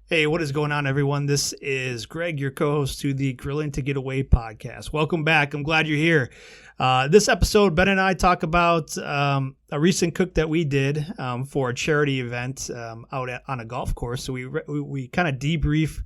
Hey, what is going on, everyone? This is Greg, your co-host to the Grilling to Get Away podcast. Welcome back. I'm glad you're here. This episode, Ben and I talk about a recent cook that we did for a charity event out on a golf course. So we kind of debrief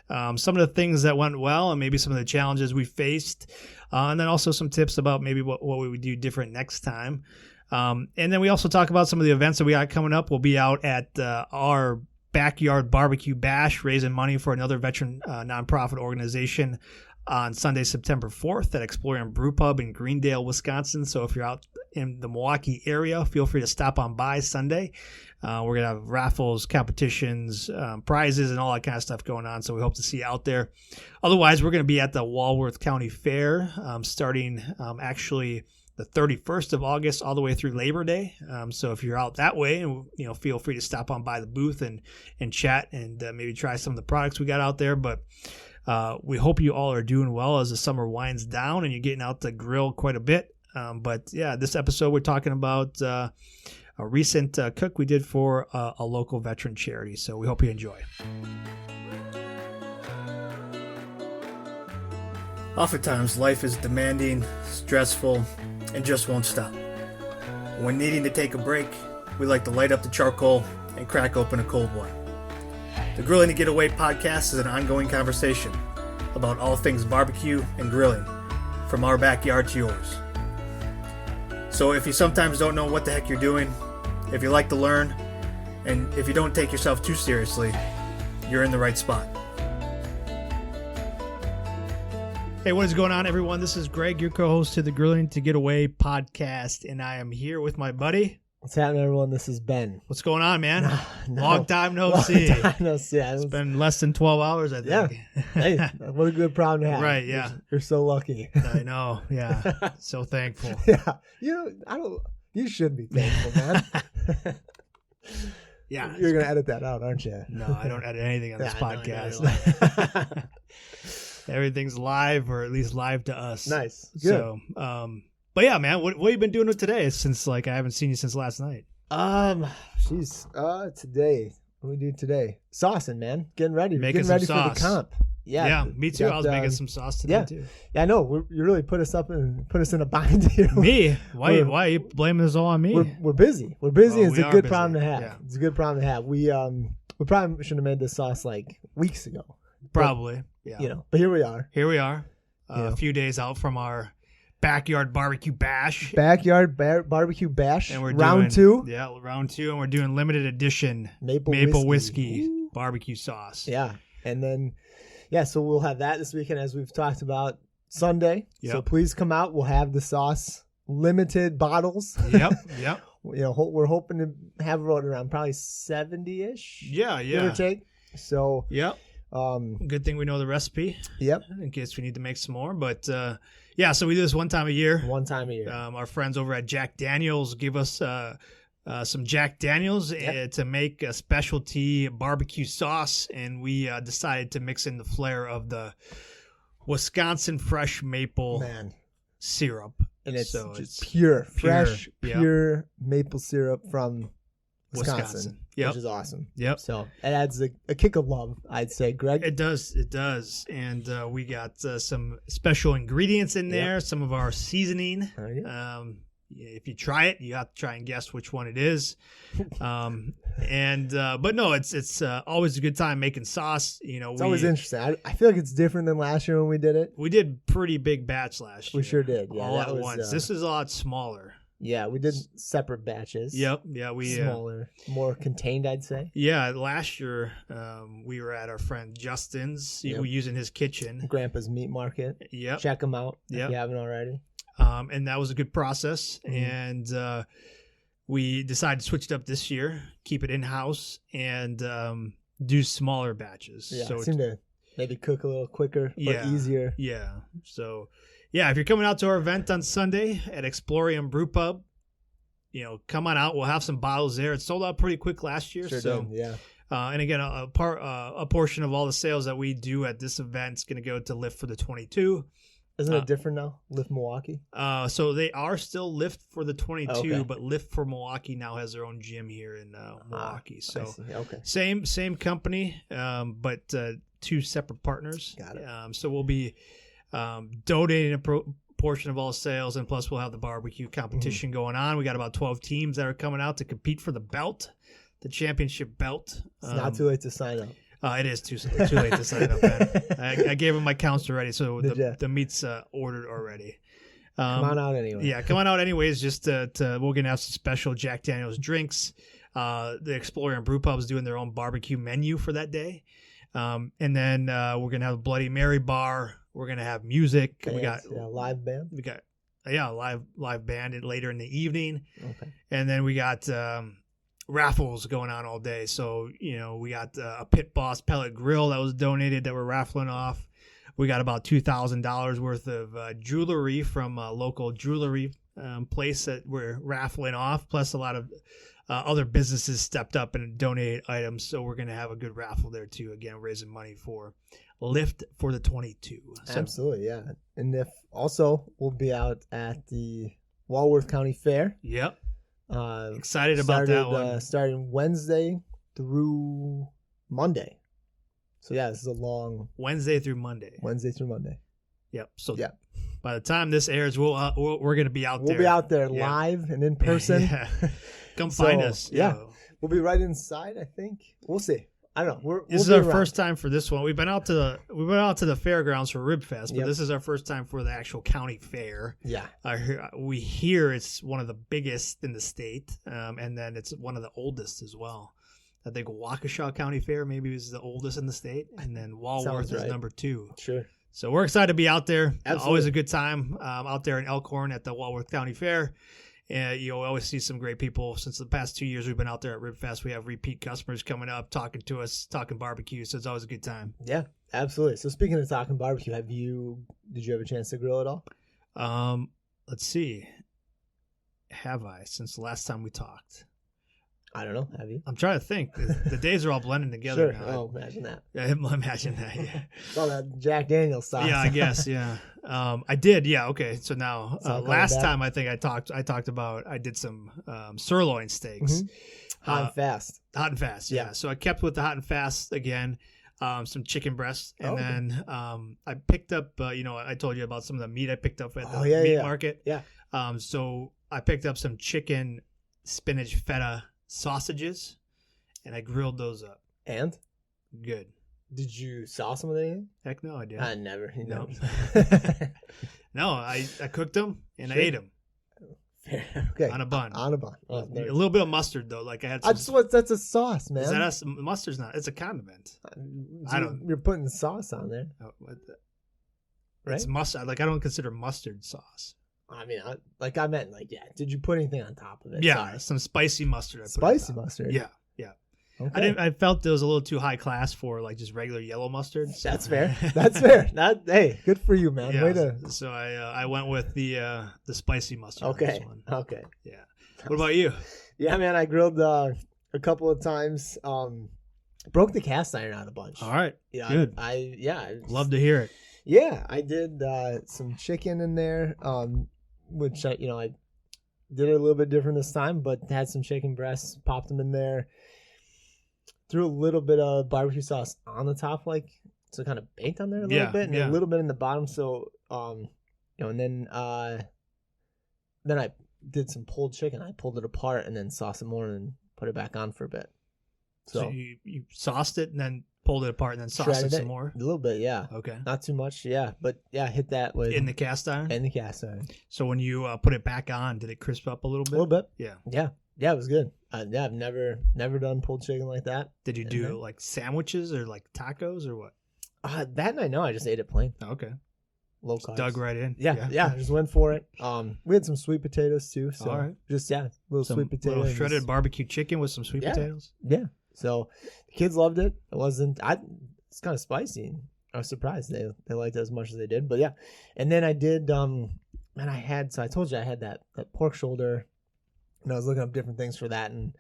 some of the things that went well and maybe some of the challenges we faced, and then also some tips about maybe what we would do different next time. And then we also talk about some of the events that we got coming up. We'll be out at our backyard barbecue bash, raising money for another veteran nonprofit organization on Sunday, September 4th at Exploring Brew Pub in Greendale, Wisconsin. So if you're out in the Milwaukee area, feel free to stop on by Sunday. We're going to have raffles, competitions, prizes, and all that kind of stuff going on. So we hope to see you out there. Otherwise, we're going to be at the Walworth County Fair starting actually the 31st of August all the way through Labor Day. So if you're out that way, feel free to stop on by the booth and chat and maybe try some of the products we got out there. But we hope you all are doing well as the summer winds down and you're getting out to grill quite a bit. But yeah, this episode we're talking about a recent cook we did for a local veteran charity. So we hope you enjoy. Oftentimes, life is demanding, stressful, and just won't stop. When needing to take a break, we like to light up the charcoal and crack open a cold one. The Grilling to Get Away podcast is an ongoing conversation about all things barbecue and grilling, from our backyard to yours. So if you sometimes don't know what the heck you're doing, if you like to learn, and if you don't take yourself too seriously, you're in the right spot. Hey, what is going on, everyone? This is Greg, your co-host to the Grilling to Get Away podcast, and I am here with my buddy. What's happening, everyone? This is Ben. What's going on, man? Long time no see. It's been less than 12 hours, I think. Yeah. Hey, what a good problem to have. Right, yeah. You're so lucky. I know, yeah. So thankful. Yeah. You should be thankful, man. Yeah. You're going to edit that out, aren't you? No, I don't edit anything on this podcast. No. Everything's live, or at least live to us. Nice. Good. So, but yeah, man, what have you been doing with today? Since I haven't seen you since last night. Today. What do we do today? Saucing, man. Getting ready. Making Getting ready some sauce. for the comp. Yeah, me too. I was making some sauce today too. Yeah, I know. You really put us in a bind here. Me? Why are you blaming this all on me? We're busy. We're busy. Well, It's a good busy. problem to have. Yeah. It's a good problem to have. We probably should have made this sauce like weeks ago. Probably. Yeah. But here we are. Here we are. A few days out from our backyard barbecue bash. Barbecue bash. And we're round doing, 2. Yeah, round 2, and we're doing limited edition maple whiskey barbecue sauce. Yeah. And then so we'll have that this weekend, as we've talked about, Sunday. Yep. So please come out. We'll have the sauce, limited bottles. Yep. We're hoping to have it around probably 70-ish. Yeah. Give or take. So yep. Good thing we know the recipe. Yep. In case we need to make some more. But so we do this one time a year. Our friends over at Jack Daniels give us some Jack Daniels to make a specialty barbecue sauce, and we decided to mix in the flair of the Wisconsin fresh maple syrup. And it's just pure maple syrup from Wisconsin. Yep. Which is awesome. Yep. So it adds a kick of love, I'd say, Greg. It does. And we got some special ingredients in there, some of our seasoning. If you try it, you have to try and guess which one it is. But no, it's always a good time making sauce. It's always interesting. I feel like it's different than last year when we did it. We did pretty big batch last year. We sure did. Yeah, all at once. This is a lot smaller. Yeah, we did separate batches. Yep. Yeah, we smaller, more contained, I'd say. Yeah, last year we were at our friend Justin's. We were using his kitchen. Grandpa's Meat Market. Yep. Check them out if you haven't already. And that was a good process. And we decided to switch it up this year, keep it in-house, and do smaller batches. Yeah, so seem to maybe cook a little quicker, but easier. Yeah. So, if you're coming out to our event on Sunday at Exploring Brew Pub, come on out. We'll have some bottles there. It sold out pretty quick last year. Sure did, yeah. And again, a portion of all the sales that we do at this event is going to go to Lift for the 22. Isn't it different now? Lift Milwaukee? So they are still Lift for the 22, Okay. but Lift for Milwaukee now has their own gym here in Milwaukee. So I see. Okay. same company, but two separate partners. Got it. So we'll be donating a portion of all sales, and plus we'll have the barbecue competition going on. We got about 12 teams that are coming out to compete for the belt, the championship belt. It's not too late to sign up. It is too late to sign up, man. I gave him my counts already, so the meat's ordered already. Come on out anyway. Yeah, come on out anyways. Just we're gonna have some special Jack Daniel's drinks. The Explorer and Brew Pub's doing their own barbecue menu for that day, and then we're gonna have a Bloody Mary bar. We're gonna have music. Bands, we got live band. We got live band later in the evening. Okay. And then we got raffles going on all day. So, we got a Pit Boss pellet grill that was donated that we're raffling off. We got about $2,000 worth of jewelry from a local jewelry place that we're raffling off. Plus a lot of other businesses stepped up and donated items. So we're going to have a good raffle there too. Again, raising money for Lift for the 22. So, absolutely, yeah. And if also we'll be out at the Walworth County Fair. Yep. Excited about that one. Starting Wednesday through Monday. So yeah, this is a long Wednesday through Monday. Yep. So by the time this airs, we're going to be out there. We'll be out there live and in person. Yeah. Come find us. Yeah. We'll be right inside, I think. We'll see. I don't know. This is our first time for this one. We've been out to the fairgrounds for Rib Fest, but this is our first time for the actual county fair. Yeah, we hear it's one of the biggest in the state, and then it's one of the oldest as well. I think Waukesha County Fair maybe is the oldest in the state, and then Walworth is number 2. Sure. So we're excited to be out there. Absolutely. Always a good time out there in Elkhorn at the Walworth County Fair. And you'll always see some great people. Since the past 2 years we've been out there at Rib Fest, we have repeat customers coming up, talking to us, talking barbecue. So it's always a good time. Yeah, absolutely. So speaking of talking barbecue, did you have a chance to grill at all? Let's see. Have I since the last time we talked? I don't know. Have you? I'm trying to think. The days are all blending together sure. now. Oh, imagine that. Imagine that. Yeah. It's all that Jack Daniel's sauce. Yeah, I guess. Yeah. I did. Yeah. Okay. So now, last time I think I talked about I did some sirloin steaks. Mm-hmm. Hot and fast. Yeah. So I kept with the hot and fast again. Some chicken breasts, and then I picked up. I told you about some of the meat I picked up at the meat market. Yeah. So I picked up some chicken spinach feta sausages, and I grilled those up. And good. Did you sauce them with anything? Heck no, I didn't. I never. No. No, I cooked them and I ate them. Okay. On a bun. On a bun. A little bit of mustard though. Like I had. That's a sauce, man. Is that mustard's not? It's a condiment. You're putting sauce on there. Right? It's mustard. Like I don't consider mustard sauce. I mean, I meant did you put anything on top of it? Yeah, Sorry. some spicy mustard. Spicy mustard? Yeah. Okay. I felt it was a little too high class for like just regular yellow mustard. So. That's fair. That's fair. Hey, good for you, man. Yeah, Way to... So I went with the spicy mustard. Okay. On this one. Okay. Yeah. What about you? Yeah, man. I grilled a couple of times. Broke the cast iron out a bunch. All right. Yeah. Good. Love to hear it. Yeah, I did some chicken in there, which I did it a little bit different this time, but had some chicken breasts, popped them in there. Threw a little bit of barbecue sauce on the top, so kind of baked on there a little bit, and a little bit in the bottom. So, and then I did some pulled chicken. I pulled it apart and then sauced it more and put it back on for a bit. So you sauced it and then pulled it apart and then sauced it some more? A little bit, yeah. Okay. Not too much, yeah. But, hit that with... In the cast iron? In the cast iron. So when you put it back on, did it crisp up a little bit? A little bit. Yeah. Yeah. Yeah, it was good. I've never done pulled chicken like that. Did you do like sandwiches or like tacos or what? That night, no. I just ate it plain. Okay. Low carbs. Dug right in. Yeah. Just went for it. We had some sweet potatoes too. So all right. Just little sweet potatoes. Little shredded barbecue chicken with some sweet potatoes. Yeah. So the kids loved it. It's kind of spicy. I was surprised they liked it as much as they did. But yeah. And then I did I told you I had that pork shoulder, and I was looking up different things for that, and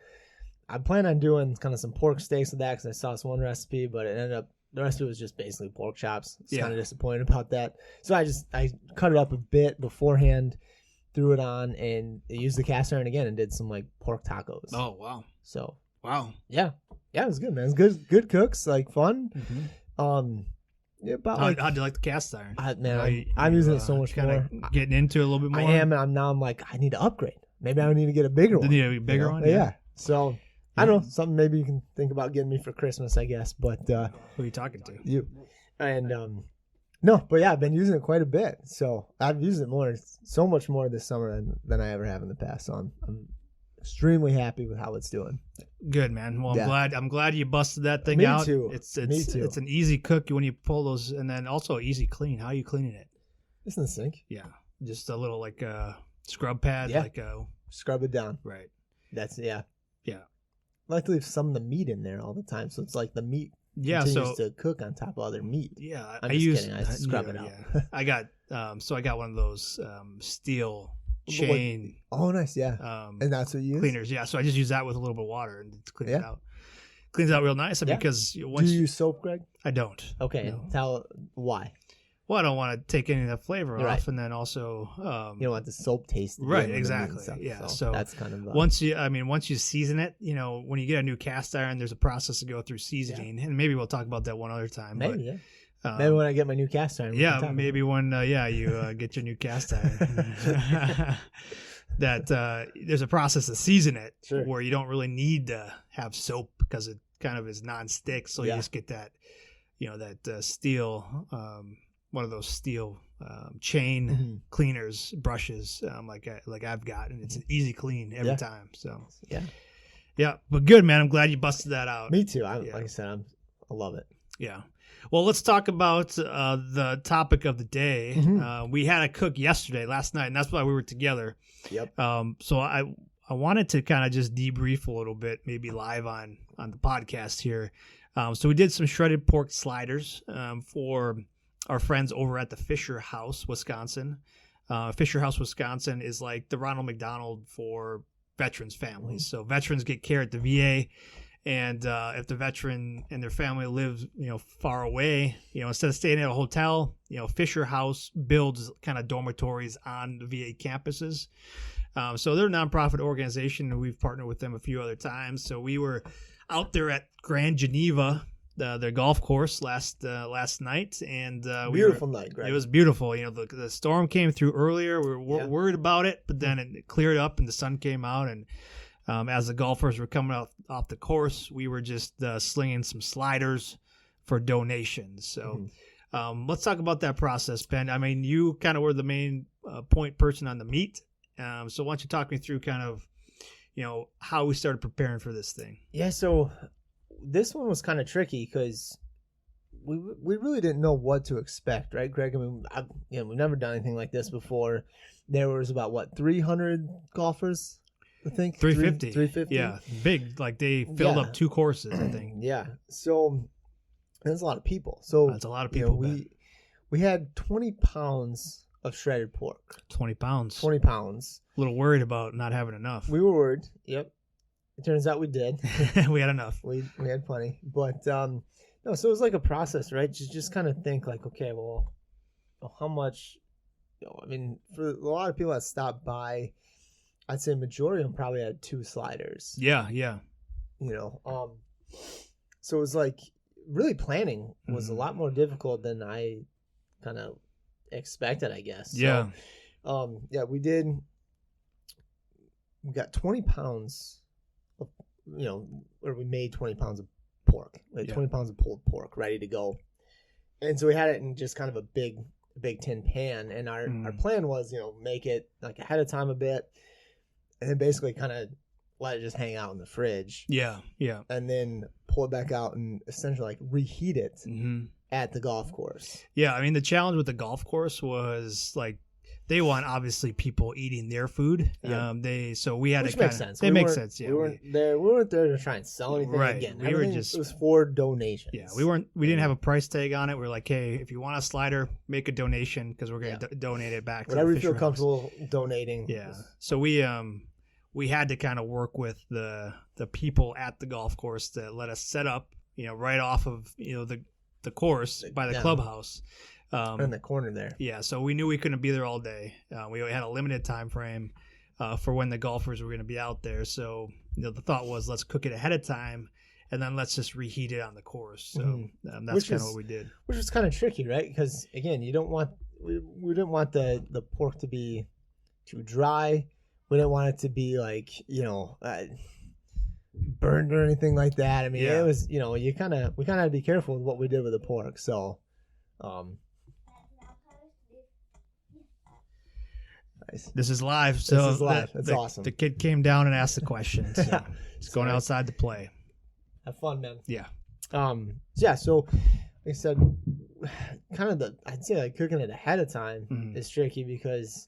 I plan on doing kind of some pork steaks with that because I saw this one recipe, but it ended up the rest of it was just basically pork chops. It's Yeah. kind of disappointed about that. So I cut it up a bit beforehand, threw it on, and used the cast iron again and did some like pork tacos. Oh, wow. So Wow. yeah, it was good, man. It was good cooks, like fun. Mm-hmm. Yeah, about How'd you like the cast iron? I'm using it so much more. Getting into it a little bit more. I am, and I'm like, I need to upgrade. Maybe I need to get a bigger one. You need a bigger one? Yeah. So I don't know, something maybe you can think about getting me for Christmas, I guess. But who are you talking to? You. And no, but yeah, I've been using it quite a bit. So I've used it so much more this summer than I ever have in the past. So I'm extremely happy with how it's doing. Good, man. Well, I'm glad you busted that thing Me out. too. Me too. It's an easy cook when you pull those, and then also easy clean. How are you cleaning it? It's in the sink. Yeah, just a little like scrub pad, scrub it down. Right. That's yeah. I like to leave some of the meat in there all the time, so it's like the meat continues to cook on top of other meat. Yeah, I'm just kidding. I scrub it out. Yeah. I got one of those steel chain. Oh, nice, yeah. And that's what you use? Cleaners, yeah. So I just use that with a little bit of water and clean it out. Cleans out real nice. Because do you use soap, Greg? I don't. Okay, tell why. Well, I don't want to take any of the flavor off, and then also you don't want the soap taste. Right, exactly. Yeah, so that's kind of once you season it, when you get a new cast iron, there's a process to go through seasoning, and maybe we'll talk about that one other time. Maybe, maybe when I get my new cast iron. Yeah, maybe when you get your new cast iron. That there's a process to season it where you don't really need to have soap because it kind of is non-stick, so you just get that, that steel. One of those steel chain cleaners brushes like I've got, and it's an easy clean every time. So but good, man. I'm glad you busted that out. Me too. Like I said, I love it. Yeah. Well, let's talk about the topic of the day. We had a cook last night, and that's why we were together. Yep. So I wanted to kind of just debrief a little bit, maybe live on the podcast here. So we did some shredded pork sliders for our friends over at the Fischer House, Wisconsin. Fischer House, Wisconsin is like the Ronald McDonald for veterans families. So veterans get care at the VA, and if the veteran and their family lives, far away, instead of staying at a hotel, Fischer House builds kind of dormitories on the VA campuses. So they're a nonprofit organization, and we've partnered with them a few other times. So we were out there at Grand Geneva, their golf course last night, and beautiful night, Greg. It was beautiful. The storm came through earlier. We were worried about it, but then it cleared up and the sun came out. And as the golfers were coming off the course, we were just slinging some sliders for donations. So let's talk about that process, Ben. I mean, you kind of were the main point person on the meat. So why don't you talk me through kind of, how we started preparing for this thing? Yeah. So this one was kind of tricky because we really didn't know what to expect, right, Greg? I mean, we've never done anything like this before. There was about 300 golfers, I think. 350. 350. Yeah, big. Like they filled up 2 courses, I think. Yeah. So that's a lot of people. So that's a lot of people. We had 20 pounds of shredded pork. 20 pounds. 20 pounds. A little worried about not having enough. We were worried. Yep. It turns out we did. We had enough. We had plenty. But no, so it was like a process, right? Just kind of think like, okay, well, how much? I mean, for a lot of people that stopped by, I'd say majority of them probably had 2 sliders. Yeah. So it was like really planning was a lot more difficult than I kind of expected, I guess. Yeah. So, we did. We got 20 pounds. Or we made 20 pounds of pork, 20 pounds of pulled pork ready to go. And so we had it in just kind of a big tin pan. And our plan was, make it like ahead of time a bit and then basically kind of let it just hang out in the fridge. Yeah. And then pull it back out and essentially like reheat it at the golf course. Yeah. I mean, the challenge with the golf course was like, they want obviously people eating their food. Yeah. So we had Which to makes sense. It makes sense. Yeah. We weren't there to try and sell anything. Right. Again, it was for donations. Yeah. We didn't have a price tag on it. We were like, hey, if you want a slider, make a donation because we're going to donate it back. Whatever to you feel comfortable donating. Yeah. So we had to kind of work with the people at the golf course to let us set up, right off of, the the course by the clubhouse. In the corner there. Yeah, so we knew we couldn't be there all day. We had a limited time frame for when the golfers were going to be out there. So the thought was, let's cook it ahead of time, and then let's just reheat it on the course. So that's kind of what we did. Which was kind of tricky, right? Because again, you don't want we didn't want the pork to be too dry. We didn't want it to be like burned or anything like that. I mean, it was we kind of had to be careful with what we did with the pork. So. Nice. This is live. So this is live. That's awesome. The kid came down and asked the question. So he's going outside to play. Have fun, man. Yeah. So like I said, kind of I'd say like cooking it ahead of time is tricky because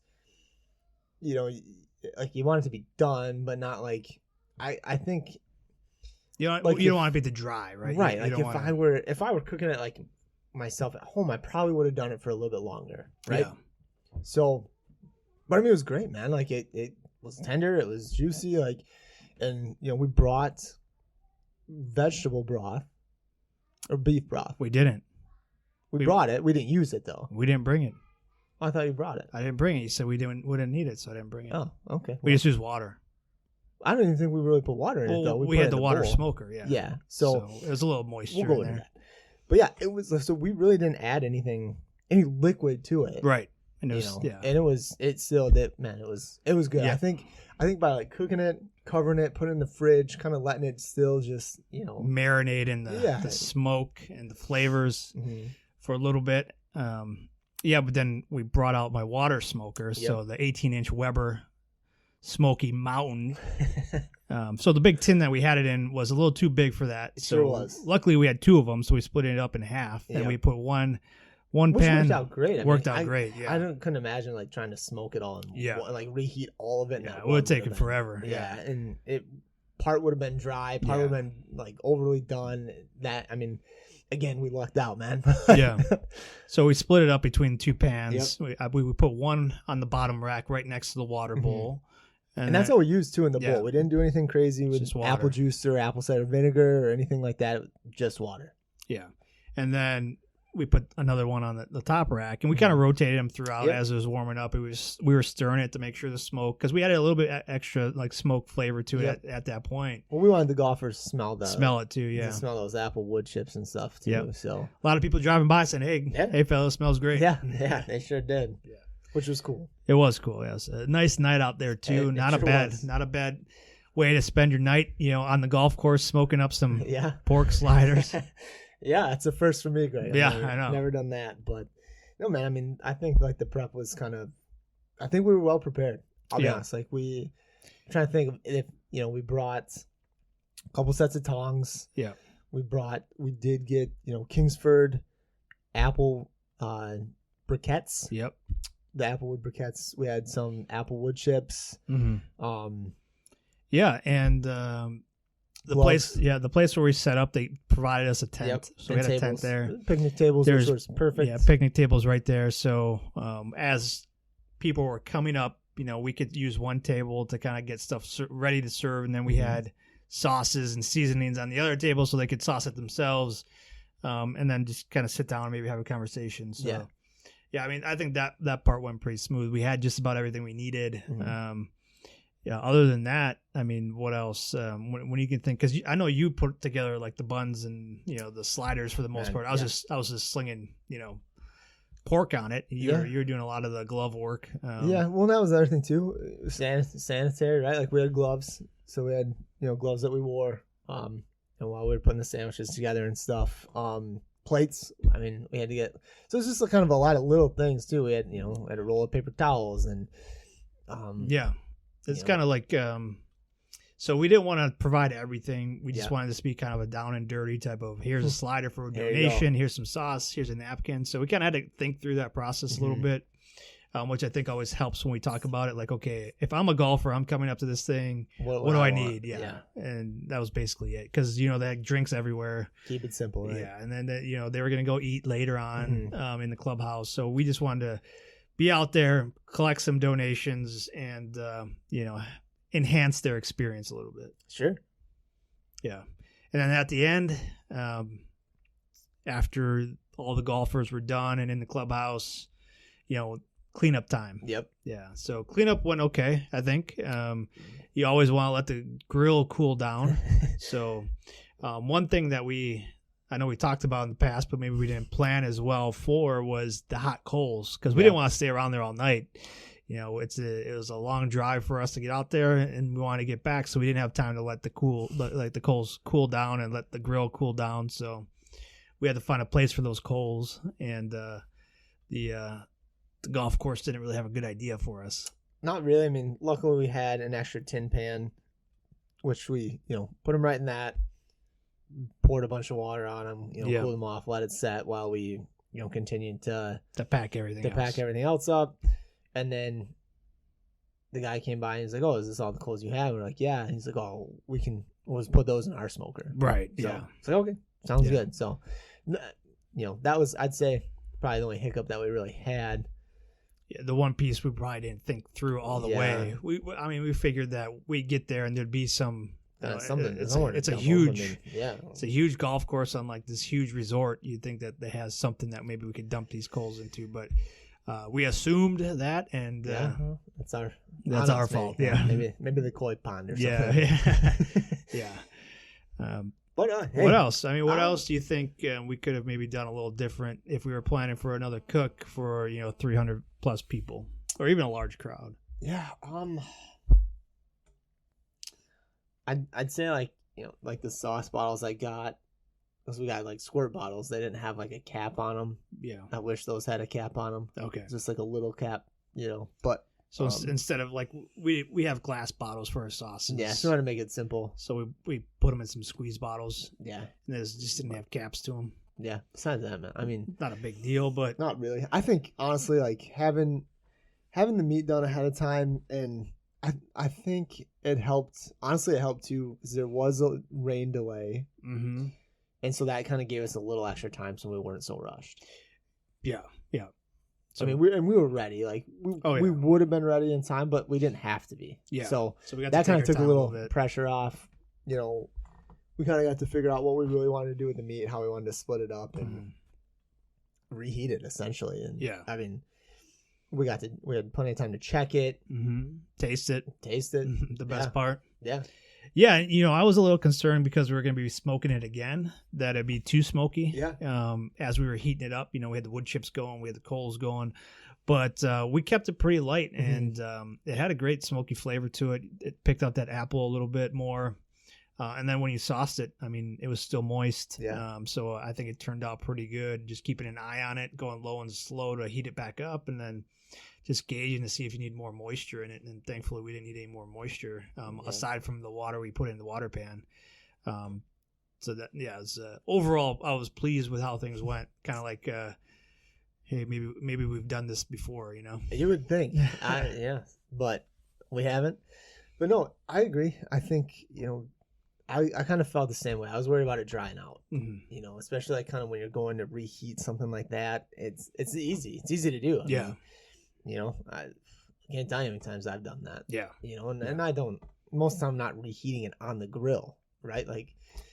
like you want it to be done, but not like I think you don't want to be too dry, right? Right. Like if I were cooking it like myself at home, I probably would have done it for a little bit longer, right? Yeah. So, but I mean, it was great, man. Like it was tender, it was juicy, like, and we brought vegetable broth or beef broth. We didn't. We brought it. We didn't use it though. We didn't bring it. Oh, I thought you brought it. I didn't bring it. You said we didn't need it, so I didn't bring it. Oh, okay. We just used water. I don't even think we really put water in it though. We had the water smoker, yeah. Yeah. So it was a little moisture we'll go in there. That. But yeah, it was so we really didn't add any liquid to it. Right. And it was it still did, man, it was good. Yeah. I think by like cooking it, covering it, putting it in the fridge, kind of letting it still just, marinate in the smoke and the flavors for a little bit. But then we brought out my water smoker, so the 18-inch Weber Smoky Mountain. So the big tin that we had it in was a little too big for that. It sure was. Luckily we had two of them, so we split it up in half, and we put one pan. Worked out great. Great. Yeah. I couldn't imagine like trying to smoke it all and like reheat all of it. Yeah, it would have taken forever. Yeah, and part would have been dry, part would have been like overly done. Again, we lucked out, man. Yeah. So we split it up between two pans. Yep. We put one on the bottom rack right next to the water bowl. And that's what we used too in the bowl. We didn't do anything crazy with apple juice or apple cider vinegar or anything like that. Just water. Yeah. And then we put another one on the top rack, and we kind of rotated them throughout as it was warming up. We were stirring it to make sure the smoke, because we had a little bit extra like smoke flavor to it at that point. Well, we wanted the golfers to smell it too, yeah. Smell those apple wood chips and stuff too. Yep. So a lot of people driving by saying, "Hey, fellas, smells great." Yeah, they sure did. Yeah, which was cool. It was cool. Yes, a nice night out there too. Not a bad way to spend your night. On the golf course, smoking up some pork sliders. Yeah, it's a first for me, Greg. I know. Never done that, but no, man. I think like the prep was I think we were well prepared. I'll be honest. Like I'm trying to think of if we brought a couple sets of tongs. Yeah. We did get Kingsford apple briquettes. Yep. The applewood briquettes. We had some applewood chips. Mm-hmm. And the place where we set up, they provided us a tent. So we had a tent there. Picnic tables, which was perfect. Yeah, picnic tables right there. So as people were coming up, we could use one table to kind of get stuff ready to serve, and then we had sauces and seasonings on the other table so they could sauce it themselves, and then just kind of sit down and maybe have a conversation. So I think that part went pretty smooth. We had just about everything we needed. Other than that, what else? When you can think, because I know you put together like the buns and the sliders for the most part. I was just slinging pork on it. You were doing a lot of the glove work. Well, that was the other thing too. Sanitary, right? Like we had gloves, so we had gloves that we wore. And while we were putting the sandwiches together and stuff, plates. We had to get. So it's just kind of a lot of little things too. We had had a roll of paper towels and. It's kind of like, so we didn't want to provide everything. We just wanted this to be kind of a down and dirty type of, here's a slider for a donation, here's some sauce, here's a napkin. So we kind of had to think through that process a little bit, which I think always helps when we talk about it. Like, okay, if I'm a golfer, I'm coming up to this thing, what do I need? Yeah. And that was basically it. Because, they had drinks everywhere. Keep it simple, right? Yeah. And then, they were going to go eat later on in the clubhouse. So we just wanted to be out there, collect some donations, and enhance their experience a little bit. Sure. Yeah, and then at the end, after all the golfers were done and in the clubhouse, cleanup time. Yep. Yeah. So cleanup went okay, I think. You always want to let the grill cool down. So one thing that I know we talked about in the past, but maybe we didn't plan as well for, was the hot coals, because we didn't want to stay around there all night. It was a long drive for us to get out there, and we wanted to get back, so we didn't have time to let the coals cool down and let the grill cool down. So we had to find a place for those coals, and the golf course didn't really have a good idea for us. Not really. I mean, luckily we had an extra tin pan, which we put them right in that, poured a bunch of water on them, cooled them off, let it set while we continued to pack everything else up. And then the guy came by and he's like, "Oh, is this all the coals you have?" And we're like, "Yeah." And he's like, "Oh, we'll just put those in our smoker." Right. So, yeah. It's like, okay, sounds good. So, that was, I'd say, probably the only hiccup that we really had. Yeah, the one piece we probably didn't think through all the way. We figured that we'd get there and there'd be some something. It's a huge golf course on like this huge resort. You'd think that it has something that maybe we could dump these coals into, but we assumed that, and that's our fault. Maybe. Yeah, maybe the koi pond or something. Yeah. But hey, what else? I mean, what else do you think we could have maybe done a little different if we were planning for another cook for 300 plus people or even a large crowd? Yeah. I'd say like the sauce bottles I got, because we got like squirt bottles. They didn't have like a cap on them. Yeah. I wish those had a cap on them. Okay. Just like a little cap, But so instead of like we have glass bottles for our sauces. Yeah, so we want to make it simple. So we put them in some squeeze bottles. Yeah. And they just didn't have caps to them. Yeah. Besides that, man, I mean, not a big deal, but not really. I think honestly, like having the meat done ahead of time, and I think it helped. Honestly, it helped too, because there was a rain delay. Mm-hmm. And so that kind of gave us a little extra time, so we weren't so rushed. Yeah. So, I mean, we were ready. Like we would have been ready in time, but we didn't have to be. Yeah. So we got that kind of took a little bit. pressure off. We kind of got to figure out what we really wanted to do with the meat, how we wanted to split it up and reheat it essentially. And I mean, we had plenty of time to check it, taste it. The best part. Yeah. Yeah, I was a little concerned because we were going to be smoking it again, that it'd be too smoky. Yeah. As we were heating it up, we had the wood chips going, we had the coals going, but we kept it pretty light, and it had a great smoky flavor to it. It picked up that apple a little bit more, and then when you sauced it, I mean, it was still moist. Yeah. So I think it turned out pretty good. Just keeping an eye on it, going low and slow to heat it back up, and then just gauging to see if you need more moisture in it. And thankfully we didn't need any more moisture aside from the water we put in the water pan. So that, overall I was pleased with how things went. Kind of like, hey, maybe we've done this before, You would think. But we haven't. But no, I agree. I think, I kind of felt the same way. I was worried about it drying out, especially like kind of when you're going to reheat something like that. It's easy. It's easy to do. I mean, I can't tell you how many times I've done that. Yeah. And I don't, most of the time, not reheating it on the grill, right? Like,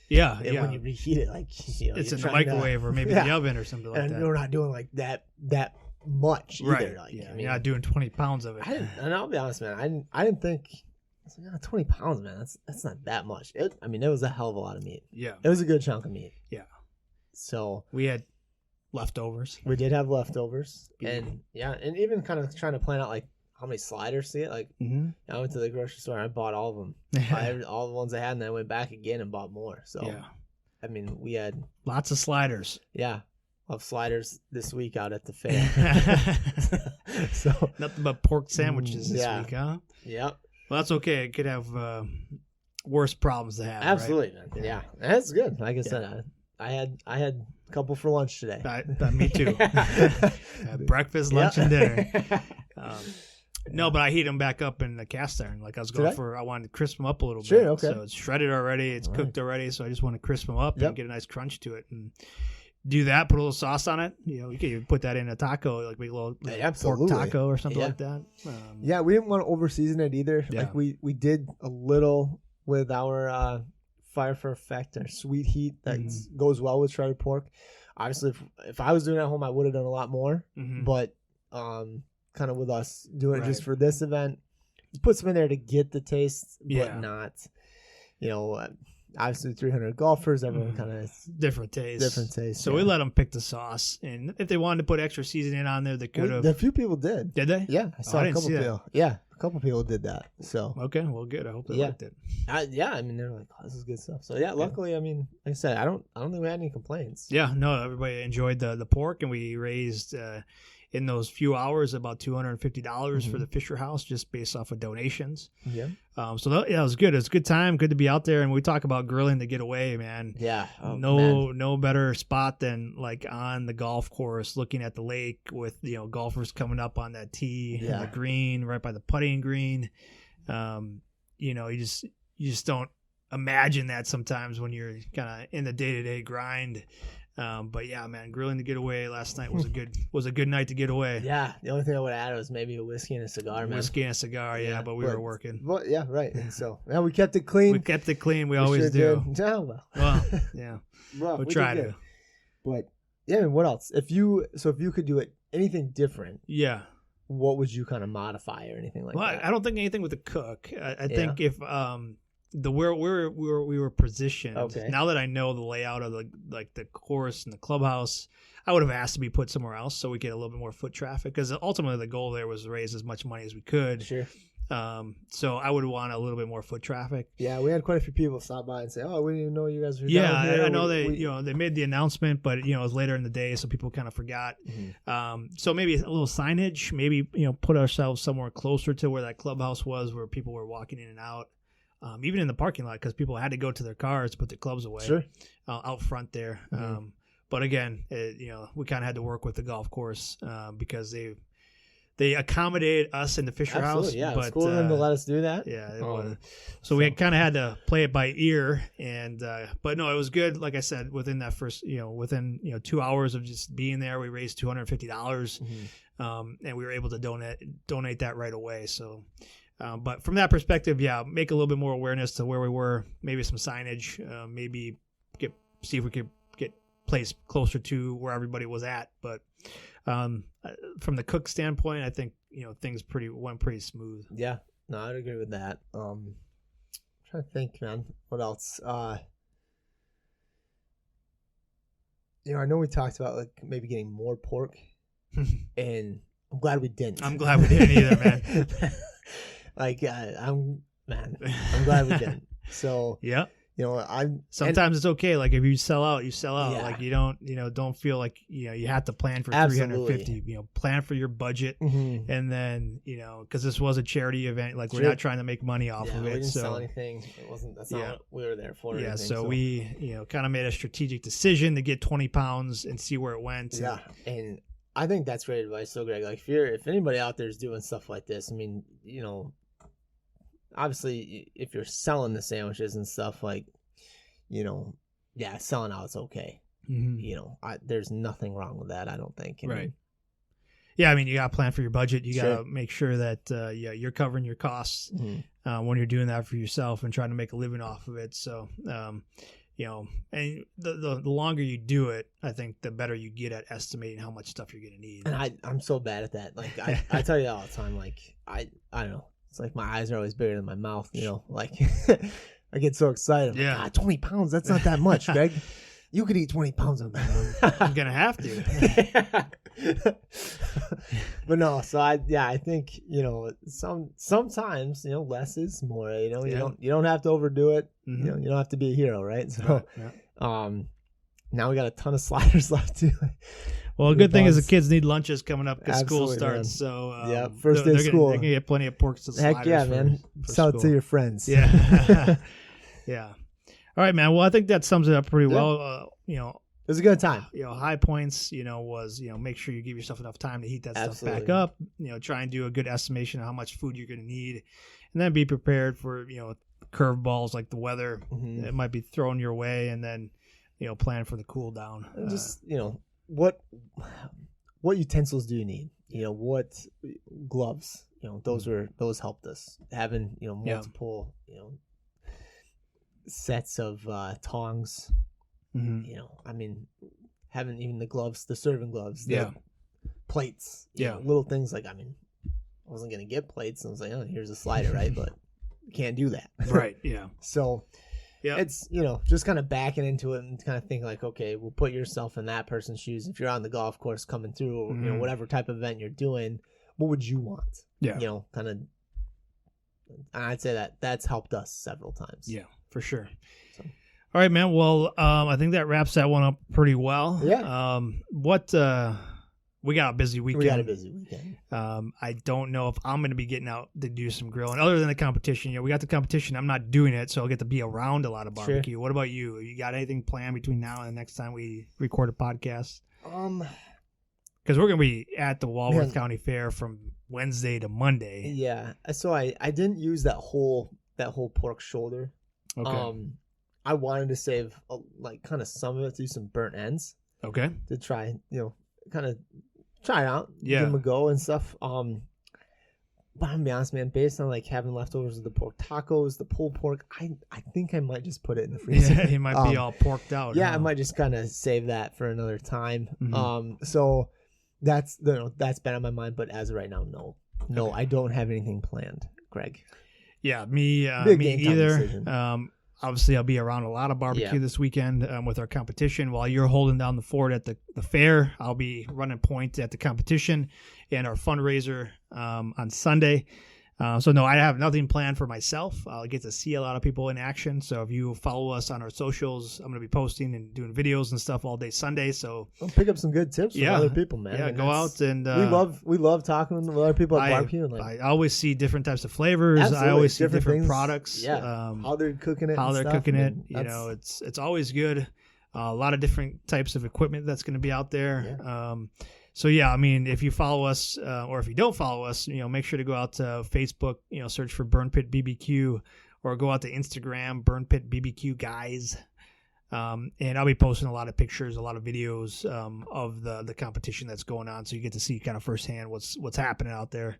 when you reheat it, like, it's in the microwave or maybe the oven or something like that. And you're not doing like that much either. Right. Like, I mean, you're not doing 20 pounds of it. And I'll be honest, man, I didn't think, 20 pounds, man, that's not that much. It was a hell of a lot of meat. Yeah. It was a good chunk of meat. Yeah. So we had leftovers. We did have leftovers. And even kind of trying to plan out like how many sliders to get. Like I went to the grocery store and I bought all of them. All the ones I had, and then I went back again and bought more. So I mean, we had lots of sliders. Yeah. Of sliders this week out at the fair. So nothing but pork sandwiches this week, huh? Yep. Well, that's okay. It could have worse problems to have. Absolutely, right? Man. Yeah, that's good. Like I said, I had a couple for lunch today. Me too. Breakfast, lunch, and dinner. No, but I heat them back up in the cast iron. Like I was going I wanted to crisp them up a little bit. Okay. So it's shredded already. It's cooked already. So I just want to crisp them up and get a nice crunch to it. And do that, put a little sauce on it. You can even put that in a taco, like a little pork taco or something like that. We didn't want to over-season it either. Like we did a little with our Fire for Effect, our sweet heat that goes well with shredded pork. obviously if I was doing it at home, I would have done a lot more. Mm-hmm. But kind of with us doing it Right. just for this event, put some in there to get the taste, Yeah. but not, obviously 300 golfers, everyone kind of different taste. So we let them pick the sauce, and if they wanted to put extra seasoning on there, they could have. A few people did. Did they? Yeah, I saw I a didn't couple see that. people. Yeah, a couple people did that. So Okay, well, good. I hope they Yeah. liked it. I mean, they're like, oh, this is good stuff. So yeah, luckily, I mean, like I said, I don't think we had any complaints. Yeah, no, everybody enjoyed the pork, and we raised in those few hours about $250 for the Fisher House, just based off of donations. Yeah. So that, it was good. It was a good time. Good to be out there, and we talk about grilling to get away, man. Yeah. No better spot than like on the golf course, looking at the lake with golfers coming up on that tee and the green right by the putting green. You just don't imagine that sometimes when you're kind of in the day-to-day grind. But yeah, man, grilling to get away last night was a good night to get away. Yeah, the only thing I would add was maybe a whiskey and a cigar, man. Whiskey and a cigar, yeah, but we were working. Well, yeah, right. And so we kept it clean. We kept it clean. We always sure do. Did. Oh, well, yeah. Well, we'll try to. But yeah, and what else? If you could do it anything different, yeah, what would you kind of modify or anything like that? I don't think anything with the cook. I think if where we were positioned. Okay. Now that I know the layout of the course and the clubhouse, I would have asked to be put somewhere else so we get a little bit more foot traffic, because ultimately the goal there was to raise as much money as we could. Sure. So I would want a little bit more foot traffic. Yeah, we had quite a few people stop by and say, "Oh, we didn't even know you guys were Yeah, down here." I know they made the announcement, but it was later in the day, so people kind of forgot. Mm-hmm. So maybe a little signage, maybe put ourselves somewhere closer to where that clubhouse was, where people were walking in and out. Even in the parking lot, because people had to go to their cars to put their clubs away. Sure. Out front there. Mm-hmm. But again, we kind of had to work with the golf course because they accommodated us in the Fisher House. Yeah, but it's cool of them to let us do that. Yeah, it was. So we kind of had to play it by ear, and but no, it was good. Like I said, within that first, within 2 hours of just being there, we raised $250, and we were able to donate that right away. So. But from that perspective, yeah, make a little bit more awareness to where we were, maybe some signage, maybe see if we could get placed closer to where everybody was at. But from the cook standpoint, I think things went pretty smooth. Yeah, no, I'd agree with that. I'm trying to think, man, what else? I know we talked about like maybe getting more pork, and I'm glad we didn't. I'm glad we didn't either, man. Like I'm glad we didn't. So yeah, sometimes it's okay. Like if you sell out, you sell out. Yeah. Like you don't feel like you have to plan for Absolutely. 350. Plan for your budget, and then because this was a charity event. Like we're Sure. not trying to make money off of it. We didn't so sell anything. It wasn't. That's not what we were there for. Yeah, anything, so we kind of made a strategic decision to get 20 pounds and see where it went. Yeah, and I think that's great advice. So Greg, like if anybody out there is doing stuff like this, I mean, obviously if you're selling the sandwiches and stuff, like, selling out is okay. There's nothing wrong with that, I don't think. Right. Yeah, I mean, you got to plan for your budget. You got to Sure. make sure that you're covering your costs when you're doing that for yourself and trying to make a living off of it. So, and the longer you do it, I think the better you get at estimating how much stuff you're going to need. And I'm so bad at that. Like I tell you that all the time. Like I don't know. It's like my eyes are always bigger than my mouth. Like I get so excited. I'm Yeah. like, 20 pounds. That's not that much, Greg. You could eat 20 pounds of that. I'm going to have to. But no, so I think, sometimes, less is more, you don't have to overdo it. You don't have to be a hero, right? So, now we got a ton of sliders left too. Well, a good thing is the kids need lunches coming up because school Absolutely, starts. So, So first day of school. They're going to get plenty of pork sliders. Heck yeah, man. Sell it to your friends. Yeah. Yeah. All right, man. Well, I think that sums it up pretty well. It was a good time. High points, was, make sure you give yourself enough time to heat that Absolutely. stuff back up. Try and do a good estimation of how much food you're going to need, and then be prepared for, curveballs like the weather that might be thrown your way, and then, plan for the cool down. And just, what utensils do you need? What gloves? Those helped us. Having, multiple, sets of tongs. I mean, having even the gloves, the serving gloves, the plates, you know, little things like, I mean, I wasn't going to get plates. I was like, oh, here's a slider, right? But you can't do that. Right, yeah. So it's, you know, just kind of backing into it and kind of thinking like, okay, we'll put yourself in that person's shoes. If you're on the golf course coming through, or, you know, whatever type of event you're doing, what would you want? Yeah. You know, kind of, I'd say that's helped us several times. Yeah, for sure. So. All right, man. Well, I think that wraps that one up pretty well. Yeah. We got a busy weekend. I don't know if I'm going to be getting out to do some grilling other than the competition. You know, we got the competition. I'm not doing it, so I'll get to be around a lot of barbecue. Sure. What about you? You got anything planned between now and the next time we record a podcast? Because we're going to be at the Walworth County Fair from Wednesday to Monday. Yeah. So I didn't use that whole pork shoulder. Okay. I wanted to save like kind of some of it to do some burnt ends. Okay. To try, you know, kind of try it out, give them a go and stuff. But I'm gonna be honest, man, based on like having leftovers of the pork tacos, the pulled pork, I think I might just put it in the freezer. Yeah, he might be all porked out. Yeah, I might just kind of save that for another time. So that's been on my mind, but as of right now, no, I don't have anything planned, Greg. Yeah, me either. Obviously, I'll be around a lot of barbecue this weekend with our competition. While you're holding down the fort at the fair, I'll be running point at the competition and our fundraiser on Sunday. So, no, I have nothing planned for myself. I'll get to see a lot of people in action. So if you follow us on our socials, I'm going to be posting and doing videos and stuff all day Sunday. So I'll pick up some good tips from other people, man. Yeah, go out and we love talking with other people at barbecue. And I always see different types of flavors. Absolutely. I always see different products. Yeah, how they're cooking it. You know, it's always good. A lot of different types of equipment that's going to be out there. Yeah. So, yeah, I mean, if you follow us or if you don't follow us, you know, make sure to go out to Facebook, you know, search for Burn Pit BBQ, or go out to Instagram, Burn Pit BBQ guys. And I'll be posting a lot of pictures, a lot of videos of the competition that's going on. So you get to see kind of firsthand what's happening out there.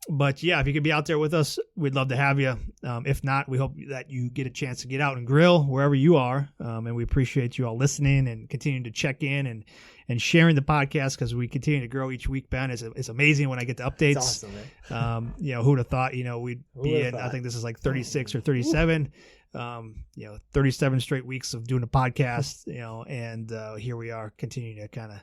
But, yeah, if you could be out there with us, we'd love to have you. If not, we hope that you get a chance to get out and grill wherever you are. And we appreciate you all listening and continuing to check in and sharing the podcast, because we continue to grow each week, Ben. It's amazing when I get the updates. It's awesome, man. You know, who'd have thought, you know, we'd be in, I think this is like 36 or 37, you know, 37 straight weeks of doing a podcast, you know, and here we are continuing to kind of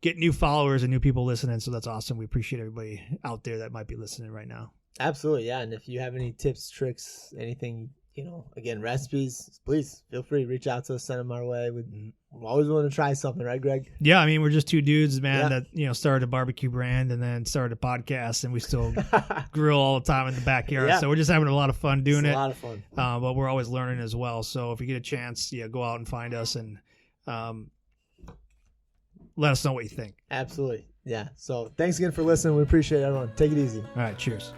get new followers and new people listening. So that's awesome. We appreciate everybody out there that might be listening right now. Absolutely. Yeah. And if you have any tips, tricks, anything, you know, again, recipes, please feel free to reach out to us, send them our way. We're always willing to try something, right, Greg? Yeah. I mean, we're just two dudes, man, that, you know, started a barbecue brand and then started a podcast, and we still grill all the time in the backyard. Yeah. So we're just having a lot of fun doing it. A lot of fun. But we're always learning as well. So if you get a chance, go out and find us and, let us know what you think. Absolutely. Yeah. So thanks again for listening. We appreciate it, everyone. Take it easy. All right. Cheers.